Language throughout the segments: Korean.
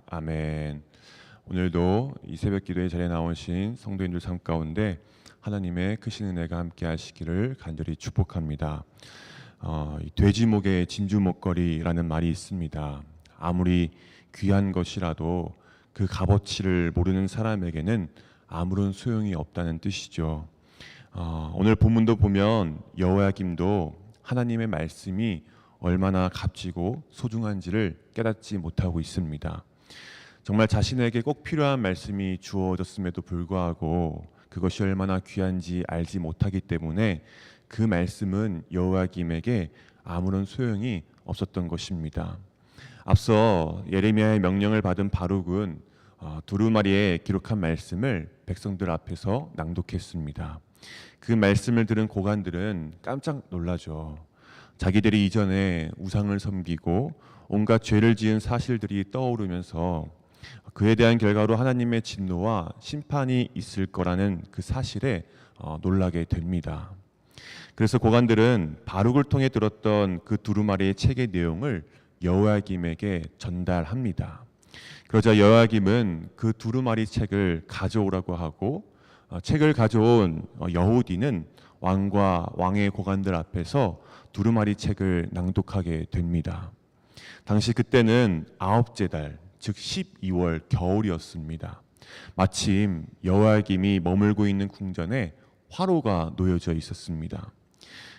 아멘. 오늘도 이 새벽 기도의 자리에 나오신 성도인들 삶 가운데 하나님의 크신 은혜가 함께 하시기를 간절히 축복합니다. 이 돼지목에 진주 목걸이라는 말이 있습니다. 아무리 귀한 것이라도 그 값어치를 모르는 사람에게는 아무런 소용이 없다는 뜻이죠. 오늘 본문도 보면 여호야김도 하나님의 말씀이 얼마나 값지고 소중한지를 깨닫지 못하고 있습니다. 정말 자신에게 꼭 필요한 말씀이 주어졌음에도 불구하고 그것이 얼마나 귀한지 알지 못하기 때문에 그 말씀은 여호야김에게 아무런 소용이 없었던 것입니다. 앞서 예레미야의 명령을 받은 바룩은 두루마리에 기록한 말씀을 백성들 앞에서 낭독했습니다. 그 말씀을 들은 고관들은 깜짝 놀라죠. 자기들이 이전에 우상을 섬기고 온갖 죄를 지은 사실들이 떠오르면서 그에 대한 결과로 하나님의 진노와 심판이 있을 거라는 그 사실에 놀라게 됩니다. 그래서 고관들은 바룩을 통해 들었던 그 두루마리의 책의 내용을 여호야김에게 전달합니다. 그러자 여호야김은 그 두루마리 책을 가져오라고 하고 책을 가져온 여호디는 왕과 왕의 고관들 앞에서 두루마리 책을 낭독하게 됩니다. 당시 그때는 아홉째 달, 즉 12월 겨울이었습니다. 마침 여호야김이 머물고 있는 궁전에 화로가 놓여져 있었습니다.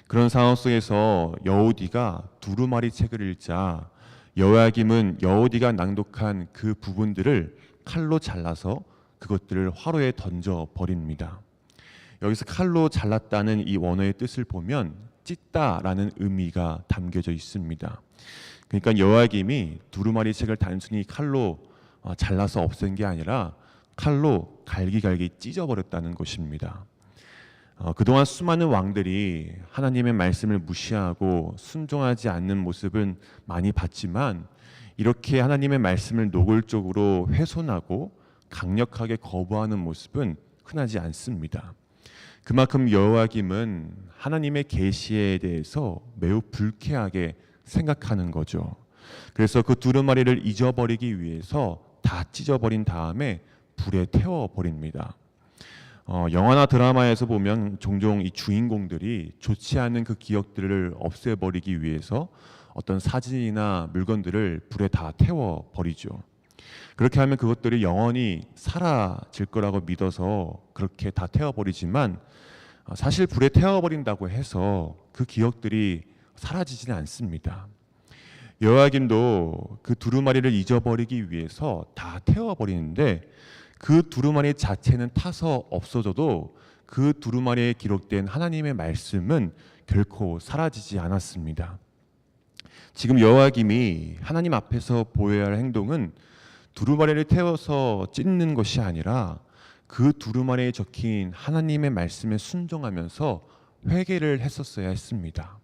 그런 상황 속에서 여호디가 두루마리 책을 읽자 여호야김은 여호디가 낭독한 그 부분들을 칼로 잘라서 그것들을 화로에 던져 버립니다. 여기서 칼로 잘랐다는 이 원어의 뜻을 보면 찢다라는 의미가 담겨져 있습니다. 그러니까 여호야김이 두루마리 책을 단순히 칼로 잘라서 없앤 게 아니라 칼로 갈기갈기 찢어버렸다는 것입니다. 그동안 수많은 왕들이 하나님의 말씀을 무시하고 순종하지 않는 모습은 많이 봤지만 이렇게 하나님의 말씀을 노골적으로 훼손하고 강력하게 거부하는 모습은 흔하지 않습니다. 그만큼 여호야김은 하나님의 계시에 대해서 매우 불쾌하게 생각하는 거죠. 그래서 그 두루마리를 잊어버리기 위해서 다 찢어버린 다음에 불에 태워버립니다. 영화나 드라마에서 보면 종종 이 주인공들이 좋지 않은 그 기억들을 없애버리기 위해서 어떤 사진이나 물건들을 불에 다 태워버리죠. 그렇게 하면 그것들이 영원히 사라질 거라고 믿어서 그렇게 다 태워버리지만 사실 불에 태워버린다고 해서 그 기억들이 사라지지는 않습니다. 여호야김도 그 두루마리를 잊어버리기 위해서 다 태워버리는데 그 두루마리 자체는 타서 없어져도 그 두루마리에 기록된 하나님의 말씀은 결코 사라지지 않았습니다. 지금 여호야김이 하나님 앞에서 보여야 할 행동은 두루마리를 태워서 찢는 것이 아니라 그 두루마리에 적힌 하나님의 말씀에 순종하면서 회개를 했었어야 했습니다.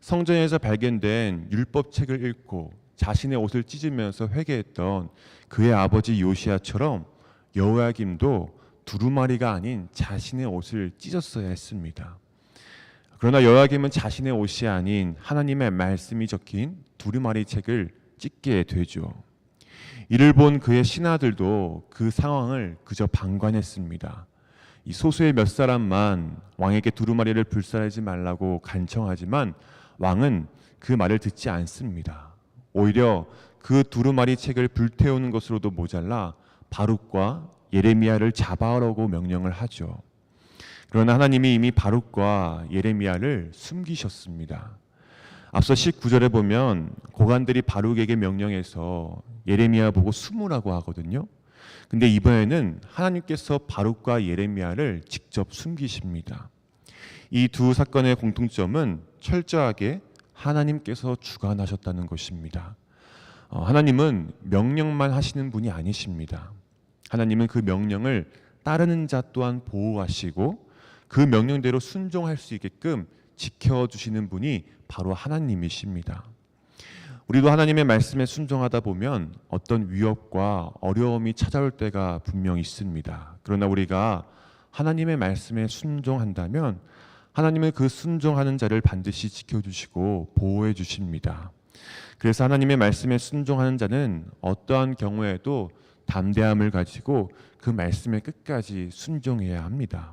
성전에서 발견된 율법책을 읽고 자신의 옷을 찢으면서 회개했던 그의 아버지 요시야처럼 여호야김도 두루마리가 아닌 자신의 옷을 찢었어야 했습니다. 그러나 여호야김은 자신의 옷이 아닌 하나님의 말씀이 적힌 두루마리 책을 찢게 되죠. 이를 본 그의 신하들도 그 상황을 그저 방관했습니다. 이 소수의 몇 사람만 왕에게 두루마리를 불살하지 말라고 간청하지만 왕은 그 말을 듣지 않습니다. 오히려 그 두루마리 책을 불태우는 것으로도 모자라 바룩과 예레미야를 잡아오라고 명령을 하죠. 그러나 하나님이 이미 바룩과 예레미야를 숨기셨습니다. 앞서 19절에 보면 고관들이 바룩에게 명령해서 예레미야 보고 숨으라고 하거든요. 근데 이번에는 하나님께서 바룩과 예레미야를 직접 숨기십니다. 이 두 사건의 공통점은 철저하게 하나님께서 주관하셨다는 것입니다. 하나님은 명령만 하시는 분이 아니십니다. 하나님은 그 명령을 따르는 자 또한 보호하시고 그 명령대로 순종할 수 있게끔 지켜주시는 분이 바로 하나님이십니다. 우리도 하나님의 말씀에 순종하다 보면 어떤 위협과 어려움이 찾아올 때가 분명히 있습니다. 그러나 우리가 하나님의 말씀에 순종한다면 하나님은 그 순종하는 자를 반드시 지켜주시고 보호해 주십니다. 그래서 하나님의 말씀에 순종하는 자는 어떠한 경우에도 담대함을 가지고 그 말씀에 끝까지 순종해야 합니다.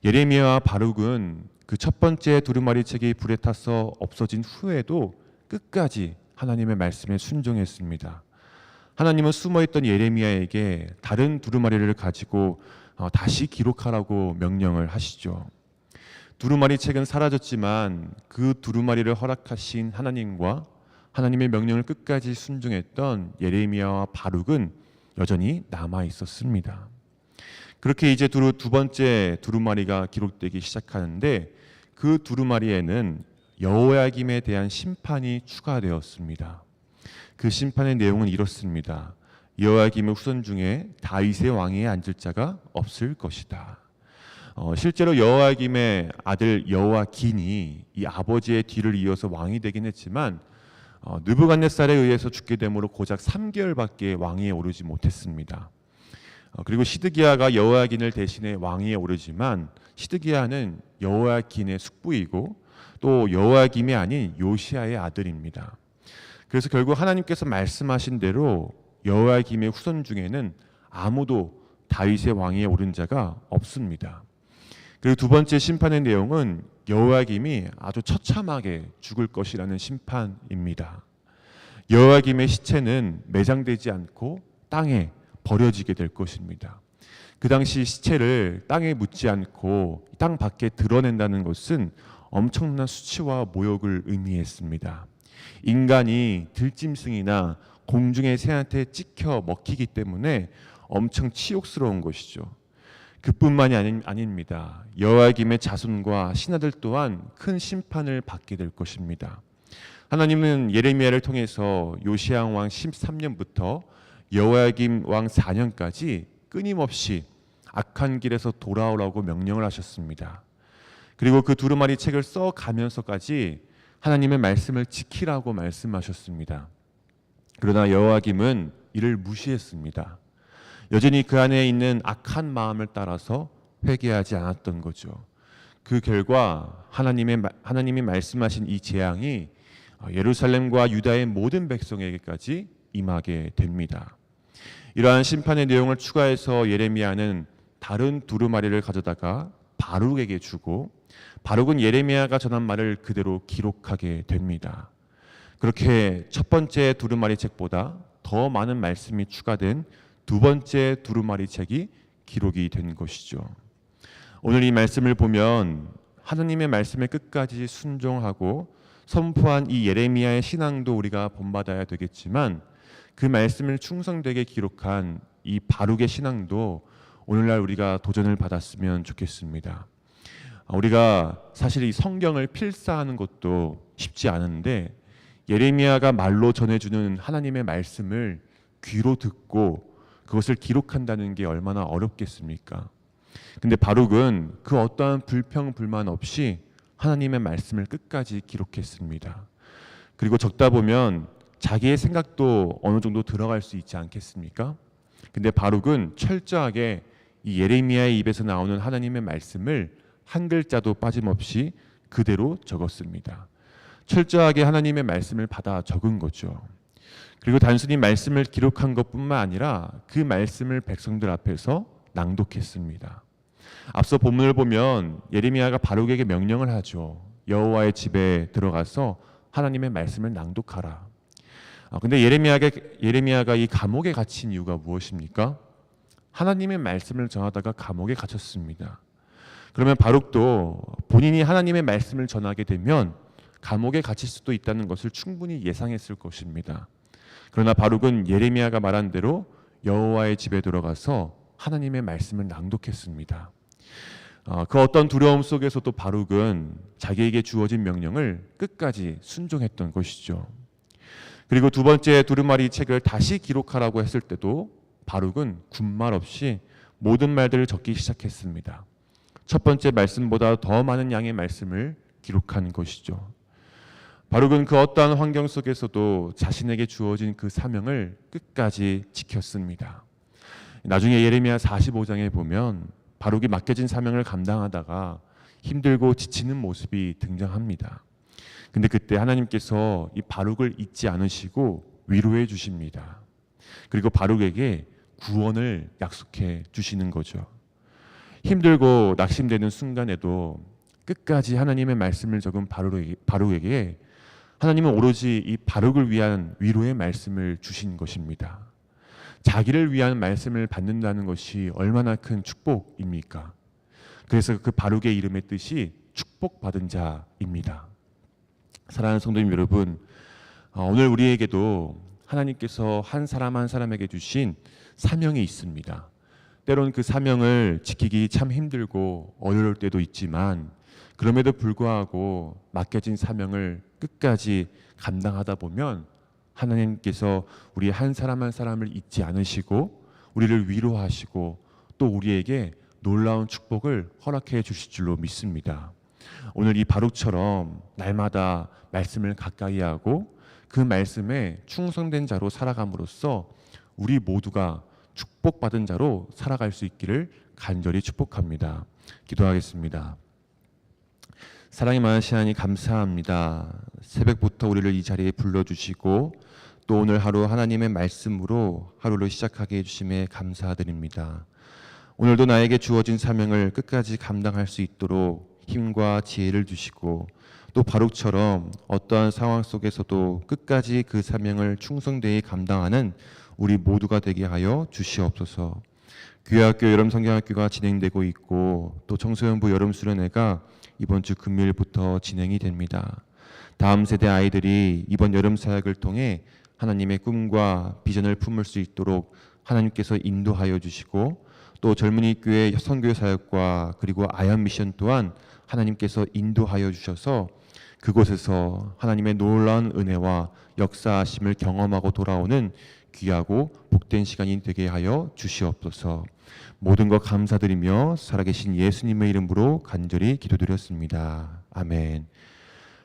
예레미야와 바룩은 그 첫 번째 두루마리 책이 불에 타서 없어진 후에도 끝까지 하나님의 말씀에 순종했습니다. 하나님은 숨어있던 예레미야에게 다른 두루마리를 가지고 다시 기록하라고 명령을 하시죠. 두루마리 책은 사라졌지만 그 두루마리를 허락하신 하나님과 하나님의 명령을 끝까지 순종했던 예레미야와 바룩은 여전히 남아 있었습니다. 그렇게 이제 두 번째 두루마리가 기록되기 시작하는데 그 두루마리에는 여호야김에 대한 심판이 추가되었습니다. 그 심판의 내용은 이렇습니다. 여호야김의 후손 중에 다윗의 왕위에 앉을 자가 없을 것이다. 실제로 여호야김의 아들 여호야긴이 이 아버지의 뒤를 이어서 왕이 되긴 했지만 느부갓네살에 의해서 죽게 되므로 고작 3개월밖에 왕위에 오르지 못했습니다. 그리고 시드기야가 여호야긴을 대신해 왕위에 오르지만 시드기야는 여호야긴의 숙부이고 또 여호야김이 아닌 요시야의 아들입니다. 그래서 결국 하나님께서 말씀하신 대로 여호야김의 후손 중에는 아무도 다윗의 왕위에 오른 자가 없습니다. 그리고 두 번째 심판의 내용은 여호야김이 아주 처참하게 죽을 것이라는 심판입니다. 여호야김의 시체는 매장되지 않고 땅에 버려지게 될 것입니다. 그 당시 시체를 땅에 묻지 않고 땅 밖에 드러낸다는 것은 엄청난 수치와 모욕을 의미했습니다. 인간이 들짐승이나 공중의 새한테 찍혀 먹히기 때문에 엄청 치욕스러운 것이죠. 그뿐만이 아닙니다. 여호야김의 자손과 신하들 또한 큰 심판을 받게 될 것입니다. 하나님은 예레미야를 통해서 요시야 왕 13년부터 여호야김 왕 4년까지 끊임없이 악한 길에서 돌아오라고 명령을 하셨습니다. 그리고 그 두루마리 책을 써가면서까지 하나님의 말씀을 지키라고 말씀하셨습니다. 그러나 여호야김은 이를 무시했습니다. 여전히 그 안에 있는 악한 마음을 따라서 회개하지 않았던 거죠. 그 결과 하나님이 말씀하신 이 재앙이 예루살렘과 유다의 모든 백성에게까지 임하게 됩니다. 이러한 심판의 내용을 추가해서 예레미야는 다른 두루마리를 가져다가 바룩에게 주고 바룩은 예레미야가 전한 말을 그대로 기록하게 됩니다. 그렇게 첫 번째 두루마리 책보다 더 많은 말씀이 추가된 두 번째 두루마리 책이 기록이 된 것이죠. 오늘 이 말씀을 보면 하나님의 말씀에 끝까지 순종하고 선포한 이 예레미야의 신앙도 우리가 본받아야 되겠지만 그 말씀을 충성되게 기록한 이 바룩의 신앙도 오늘날 우리가 도전을 받았으면 좋겠습니다. 우리가 사실 이 성경을 필사하는 것도 쉽지 않은데 예레미야가 말로 전해주는 하나님의 말씀을 귀로 듣고 그것을 기록한다는 게 얼마나 어렵겠습니까? 근데 바룩은 그 어떠한 불평 불만 없이 하나님의 말씀을 끝까지 기록했습니다. 그리고 적다 보면 자기의 생각도 어느 정도 들어갈 수 있지 않겠습니까? 근데 바룩은 철저하게 이 예레미야의 입에서 나오는 하나님의 말씀을 한 글자도 빠짐없이 그대로 적었습니다. 철저하게 하나님의 말씀을 받아 적은 거죠. 그리고 단순히 말씀을 기록한 것뿐만 아니라 그 말씀을 백성들 앞에서 낭독했습니다. 앞서 본문을 보면 예레미야가 바룩에게 명령을 하죠. 여호와의 집에 들어가서 하나님의 말씀을 낭독하라. 근데 예레미야가 이 감옥에 갇힌 이유가 무엇입니까? 하나님의 말씀을 전하다가 감옥에 갇혔습니다. 그러면 바룩도 본인이 하나님의 말씀을 전하게 되면 감옥에 갇힐 수도 있다는 것을 충분히 예상했을 것입니다. 그러나 바룩은 예레미야가 말한 대로 여호와의 집에 들어가서 하나님의 말씀을 낭독했습니다. 그 어떤 두려움 속에서도 바룩은 자기에게 주어진 명령을 끝까지 순종했던 것이죠. 그리고 두 번째 두루마리 책을 다시 기록하라고 했을 때도 바룩은 군말 없이 모든 말들을 적기 시작했습니다. 첫 번째 말씀보다 더 많은 양의 말씀을 기록한 것이죠. 바룩은 그 어떠한 환경 속에서도 자신에게 주어진 그 사명을 끝까지 지켰습니다. 나중에 예레미야 45장에 보면 바룩이 맡겨진 사명을 감당하다가 힘들고 지치는 모습이 등장합니다. 근데 그때 하나님께서 이 바룩을 잊지 않으시고 위로해 주십니다. 그리고 바룩에게 구원을 약속해 주시는 거죠. 힘들고 낙심되는 순간에도 끝까지 하나님의 말씀을 적은 바룩에게 하나님은 오로지 이 바룩을 위한 위로의 말씀을 주신 것입니다. 자기를 위한 말씀을 받는다는 것이 얼마나 큰 축복입니까? 그래서 그 바룩의 이름의 뜻이 축복받은 자입니다. 사랑하는 성도님 여러분, 오늘 우리에게도 하나님께서 한 사람 한 사람에게 주신 사명이 있습니다. 때론 그 사명을 지키기 참 힘들고 어려울 때도 있지만 그럼에도 불구하고 맡겨진 사명을 끝까지 감당하다 보면 하나님께서 우리 한 사람 한 사람을 잊지 않으시고 우리를 위로하시고 또 우리에게 놀라운 축복을 허락해 주실 줄로 믿습니다. 오늘 이 바룩처럼 날마다 말씀을 가까이 하고 그 말씀에 충성된 자로 살아감으로써 우리 모두가 축복받은 자로 살아갈 수 있기를 간절히 축복합니다. 기도하겠습니다. 사랑이 많으신 하나님 감사합니다. 새벽부터 우리를 이 자리에 불러주시고 또 오늘 하루 하나님의 말씀으로 하루를 시작하게 해주심에 감사드립니다. 오늘도 나에게 주어진 사명을 끝까지 감당할 수 있도록 힘과 지혜를 주시고 또 바룩처럼 어떠한 상황 속에서도 끝까지 그 사명을 충성되이 감당하는 우리 모두가 되게 하여 주시옵소서. 귀하학교 여름 성경학교가 진행되고 있고 또 청소년부 여름 수련회가 이번 주 금요일부터 진행이 됩니다. 다음 세대 아이들이 이번 여름 사역을 통해 하나님의 꿈과 비전을 품을 수 있도록 하나님께서 인도하여 주시고 또 젊은이 교회 선교 사역과 그리고 아연 미션 또한 하나님께서 인도하여 주셔서 그곳에서 하나님의 놀라운 은혜와 역사하심을 경험하고 돌아오는 귀하고 복된 시간이 되게 하여 주시옵소서. 모든 것 감사드리며 살아계신 예수님의 이름으로 간절히 기도드렸습니다. 아멘.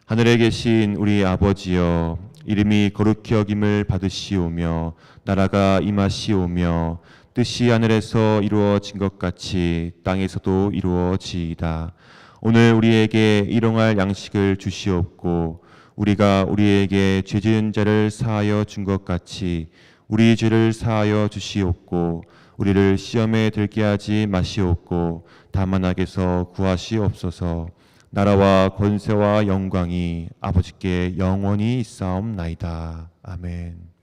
하늘에 계신 우리 아버지여, 이름이 거룩히 여김을 받으시오며 나라가 임하시오며 뜻이 하늘에서 이루어진 것 같이 땅에서도 이루어지이다. 오늘 우리에게 일용할 양식을 주시옵고 우리가 우리에게 죄 지은 자를 사하여 준 것 같이 우리 죄를 사하여 주시옵고 우리를 시험에 들게 하지 마시옵고 다만 악에서 구하시옵소서. 나라와 권세와 영광이 아버지께 영원히 있사옵나이다. 아멘.